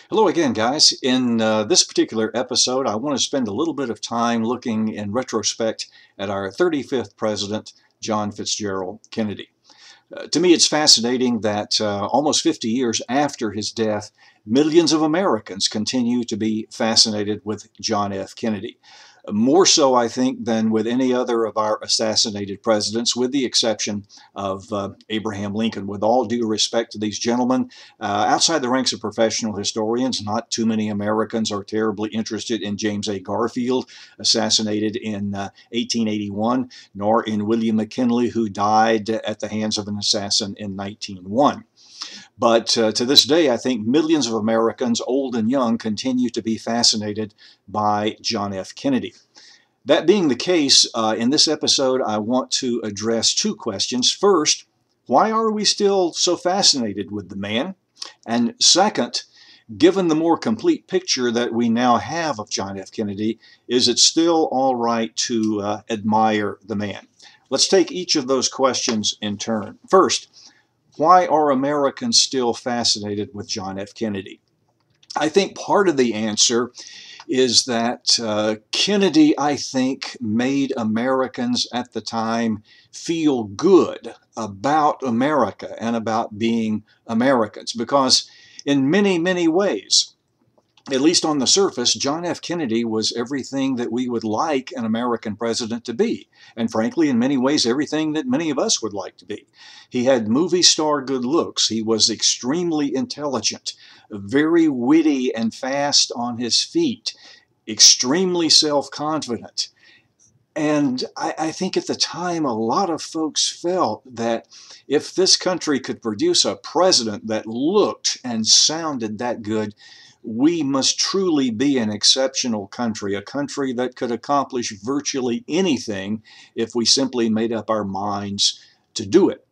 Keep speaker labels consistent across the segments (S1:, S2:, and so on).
S1: Hello again, guys. In this particular episode, I want to spend a little bit of time looking in retrospect at our 35th president, John Fitzgerald Kennedy. To me, it's fascinating that almost 50 years after his death, millions of Americans continue to be fascinated with John F. Kennedy. More so, I think, than with any other of our assassinated presidents, with the exception of Abraham Lincoln. With all due respect to these gentlemen, outside the ranks of professional historians, not too many Americans are terribly interested in James A. Garfield, assassinated in 1881, nor in William McKinley, who died at the hands of an assassin in 1901. But to this day, I think millions of Americans, old and young, continue to be fascinated by John F. Kennedy. That being the case, in this episode, I want to address two questions. First, why are we still so fascinated with the man? And second, given the more complete picture that we now have of John F. Kennedy, is it still all right to admire the man? Let's take each of those questions in turn. First, why are Americans still fascinated with John F. Kennedy? I think part of the answer is that Kennedy, I think, made Americans at the time feel good about America and about being Americans, because in many, many ways, at least on the surface, John F. Kennedy was everything that we would like an American president to be. And frankly, in many ways, everything that many of us would like to be. He had movie star good looks. He was extremely intelligent, very witty and fast on his feet, extremely self-confident. And I think at the time, a lot of folks felt that if this country could produce a president that looked and sounded that good, we must truly be an exceptional country, a country that could accomplish virtually anything if we simply made up our minds to do it.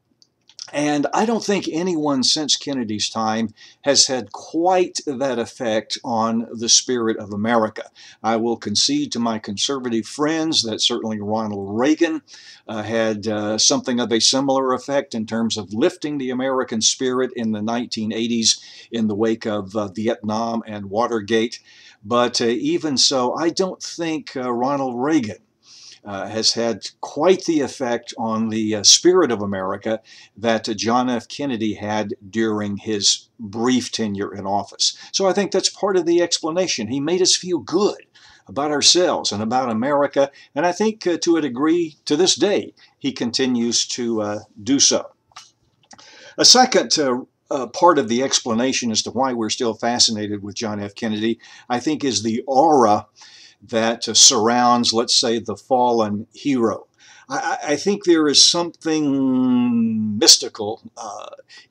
S1: And I don't think anyone since Kennedy's time has had quite that effect on the spirit of America. I will concede to my conservative friends that certainly Ronald Reagan had something of a similar effect in terms of lifting the American spirit in the 1980s in the wake of Vietnam and Watergate. But even so, I don't think Ronald Reagan has had quite the effect on the spirit of America that John F. Kennedy had during his brief tenure in office. So I think that's part of the explanation. He made us feel good about ourselves and about America, and I think to a degree, to this day, he continues to do so. A second part of the explanation as to why we're still fascinated with John F. Kennedy, I think, is the aura that surrounds, let's say, the fallen hero. I think there is something mystical,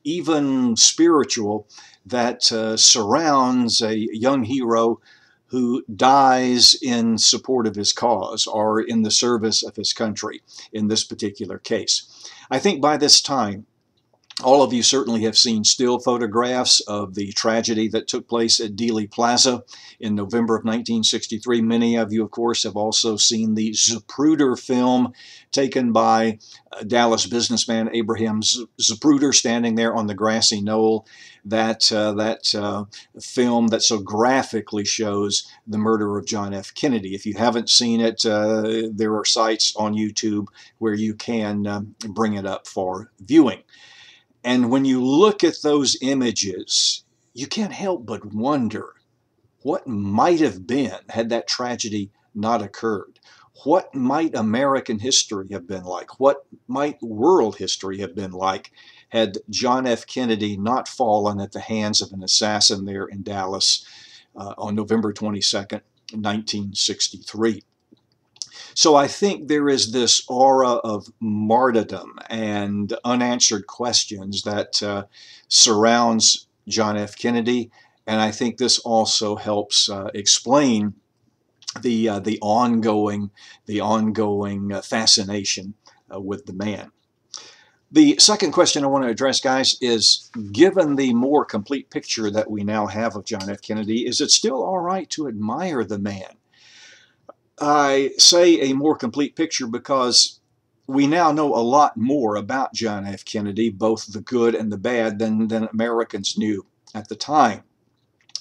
S1: even spiritual, that surrounds a young hero who dies in support of his cause or in the service of his country in this particular case. I think by this time, all of you certainly have seen still photographs of the tragedy that took place at Dealey Plaza in November of 1963. Many of you, of course, have also seen the Zapruder film taken by Dallas businessman Abraham Zapruder standing there on the grassy knoll. That film that so graphically shows the murder of John F. Kennedy. If you haven't seen it, there are sites on YouTube where you can bring it up for viewing. And when you look at those images, you can't help but wonder what might have been had that tragedy not occurred. What might American history have been like? What might world history have been like had John F. Kennedy not fallen at the hands of an assassin there in Dallas on November 22nd, 1963? So I think there is this aura of martyrdom and unanswered questions that surrounds John F. Kennedy, and I think this also helps explain the ongoing fascination with the man. The second question I want to address, guys, is given the more complete picture that we now have of John F. Kennedy, is it still all right to admire the man? I say a more complete picture because we now know a lot more about John F. Kennedy, both the good and the bad, than Americans knew at the time.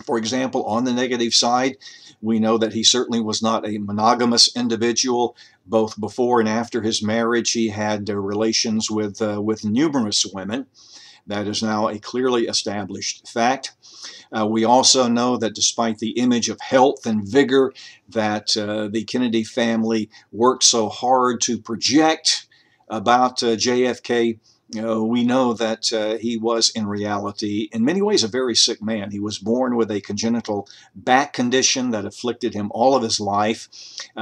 S1: For example, on the negative side, we know that he certainly was not a monogamous individual. Both before and after his marriage, he had relations with numerous women. That is now a clearly established fact. We also know that despite the image of health and vigor that the Kennedy family worked so hard to project about JFK, we know that he was in reality, in many ways, a very sick man. He was born with a congenital back condition that afflicted him all of his life.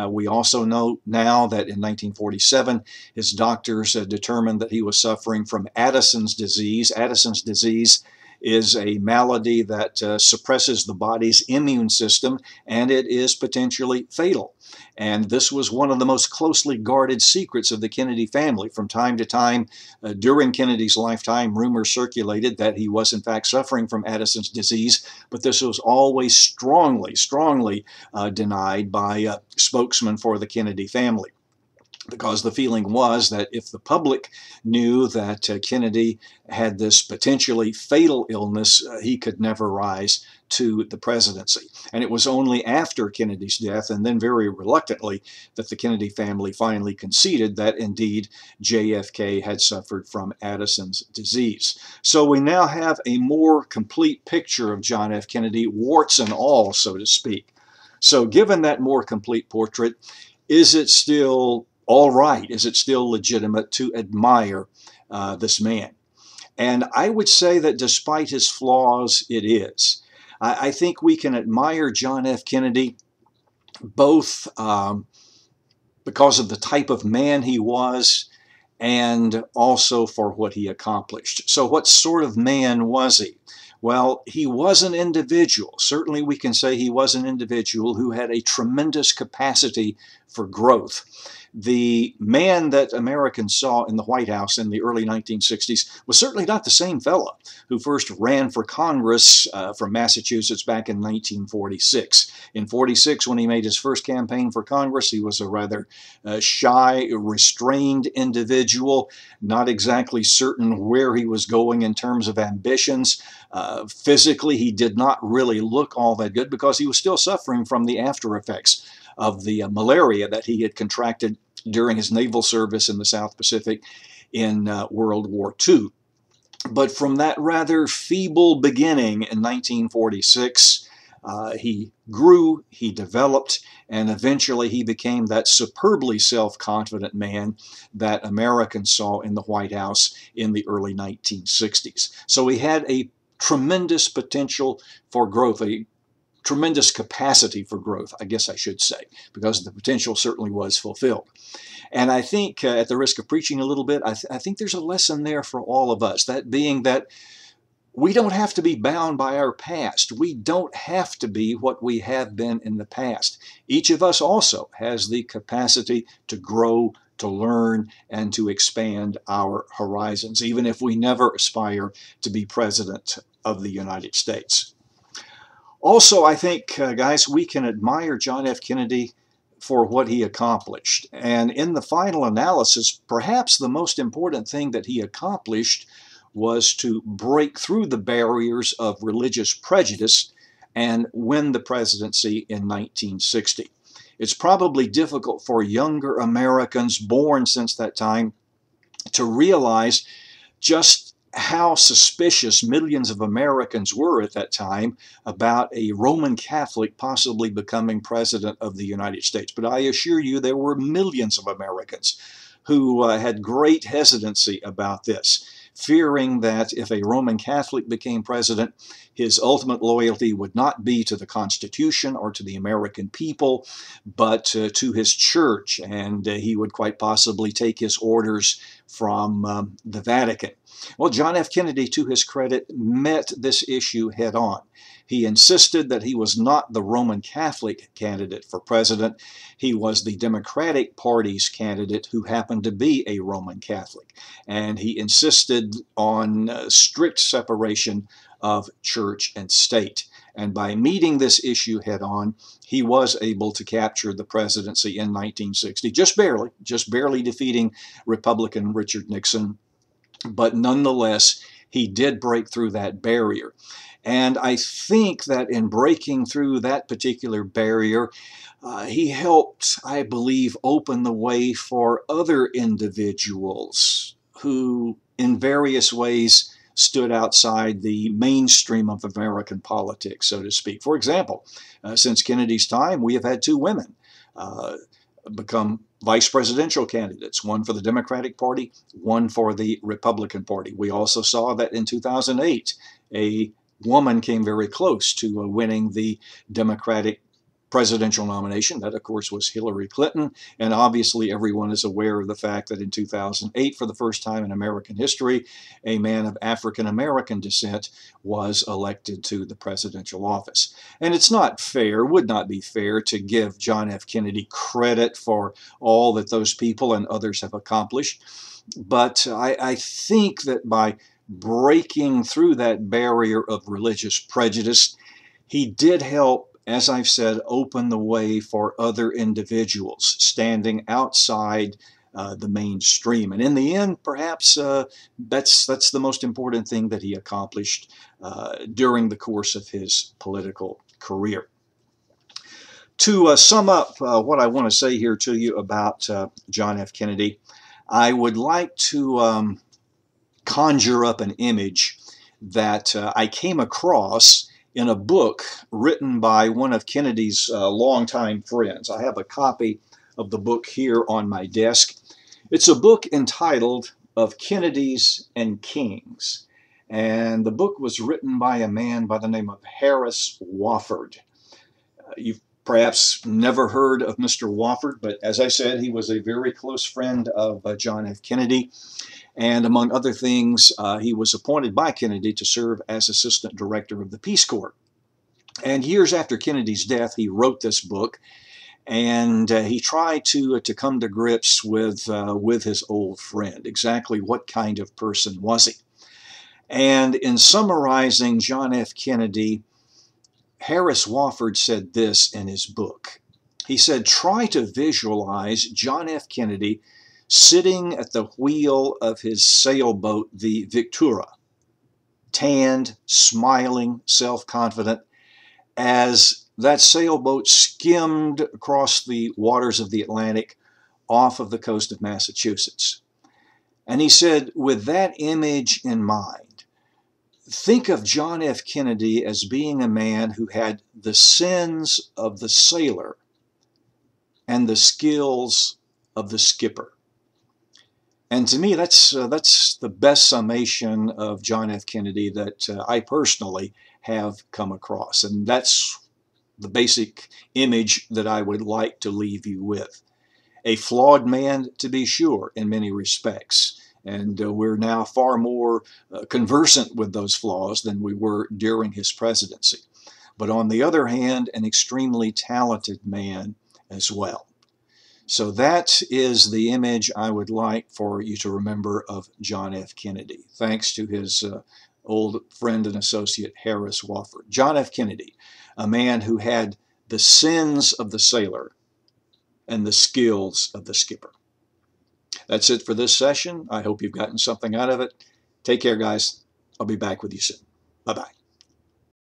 S1: We also know now that in 1947, his doctors determined that he was suffering from Addison's disease. Addison's disease is a malady that suppresses the body's immune system, and it is potentially fatal. And this was one of the most closely guarded secrets of the Kennedy family. From time to time, during Kennedy's lifetime, rumors circulated that he was in fact suffering from Addison's disease, but this was always strongly denied by spokesmen for the Kennedy family, because the feeling was that if the public knew that Kennedy had this potentially fatal illness, he could never rise to the presidency. And it was only after Kennedy's death, and then very reluctantly, that the Kennedy family finally conceded that indeed JFK had suffered from Addison's disease. So we now have a more complete picture of John F. Kennedy, warts and all, so to speak. So given that more complete portrait, is it still all right? Is it still legitimate to admire this man? And I would say that despite his flaws, it is. I think we can admire John F. Kennedy both because of the type of man he was and also for what he accomplished. So what sort of man was he? Well, he was an individual. Certainly we can say he was an individual who had a tremendous capacity for growth. The man that Americans saw in the White House in the early 1960s was certainly not the same fellow who first ran for Congress from Massachusetts back in 1946. In 46, when he made his first campaign for Congress, he was a rather shy, restrained individual, not exactly certain where he was going in terms of ambitions. Physically, he did not really look all that good because he was still suffering from the after effects of the malaria that he had contracted during his naval service in the South Pacific in World War II. But from that rather feeble beginning in 1946, he grew, he developed, and eventually he became that superbly self-confident man that Americans saw in the White House in the early 1960s. So he had a tremendous potential for growth, a tremendous capacity for growth, I guess I should say, because the potential certainly was fulfilled. And I think, at the risk of preaching a little bit, I think there's a lesson there for all of us, that being that we don't have to be bound by our past. We don't have to be what we have been in the past. Each of us also has the capacity to grow, to learn, and to expand our horizons, even if we never aspire to be president of the United States. Also, I think, guys, we can admire John F. Kennedy for what he accomplished. And in the final analysis, perhaps the most important thing that he accomplished was to break through the barriers of religious prejudice and win the presidency in 1960. It's probably difficult for younger Americans born since that time to realize just how suspicious millions of Americans were at that time about a Roman Catholic possibly becoming president of the United States. But I assure you, there were millions of Americans who had great hesitancy about this, fearing that if a Roman Catholic became president, his ultimate loyalty would not be to the Constitution or to the American people, but to his church, and he would quite possibly take his orders from the Vatican. Well, John F. Kennedy, to his credit, met this issue head on. He insisted that he was not the Roman Catholic candidate for president. He was the Democratic Party's candidate who happened to be a Roman Catholic. And he insisted on strict separation of church and state. And by meeting this issue head on, he was able to capture the presidency in 1960, just barely defeating Republican Richard Nixon. But nonetheless, he did break through that barrier. And I think that in breaking through that particular barrier, he helped, I believe, open the way for other individuals who, in various ways, stood outside the mainstream of American politics, so to speak. For example, since Kennedy's time, we have had two women become vice presidential candidates, one for the Democratic Party, one for the Republican Party. We also saw that in 2008, a woman came very close to winning the Democratic presidential nomination. That, of course, was Hillary Clinton. And obviously, everyone is aware of the fact that in 2008, for the first time in American history, a man of African American descent was elected to the presidential office. And it's not fair, would not be fair, to give John F. Kennedy credit for all that those people and others have accomplished. But I think that by breaking through that barrier of religious prejudice, he did help, as I've said, open the way for other individuals standing outside the mainstream. And in the end, perhaps that's the most important thing that he accomplished during the course of his political career. To sum up what I want to say here to you about John F. Kennedy, I would like to conjure up an image that I came across in a book written by one of Kennedy's longtime friends. I have a copy of the book here on my desk. It's a book entitled Of Kennedys and Kings. And the book was written by a man by the name of Harris Wofford. You've perhaps never heard of Mr. Wofford, but as I said, he was a very close friend of John F. Kennedy. And among other things, he was appointed by Kennedy to serve as assistant director of the Peace Corps. And years after Kennedy's death, he wrote this book, and he tried to come to grips with his old friend. Exactly what kind of person was he? And in summarizing John F. Kennedy, Harris Wofford said this in his book. He said, "Try to visualize John F. Kennedy sitting at the wheel of his sailboat, the Victoria, tanned, smiling, self-confident, as that sailboat skimmed across the waters of the Atlantic off of the coast of Massachusetts." And he said, with that image in mind, think of John F. Kennedy as being a man who had the sins of the sailor and the skills of the skipper. And to me, that's the best summation of John F. Kennedy that I personally have come across. And that's the basic image that I would like to leave you with. A flawed man, to be sure, in many respects. And we're now far more conversant with those flaws than we were during his presidency. But on the other hand, an extremely talented man as well. So that is the image I would like for you to remember of John F. Kennedy, thanks to his old friend and associate Harris Wofford. John F. Kennedy, a man who had the sins of the sailor and the skills of the skipper. That's it for this session. I hope you've gotten something out of it. Take care, guys. I'll be back with you soon. Bye-bye.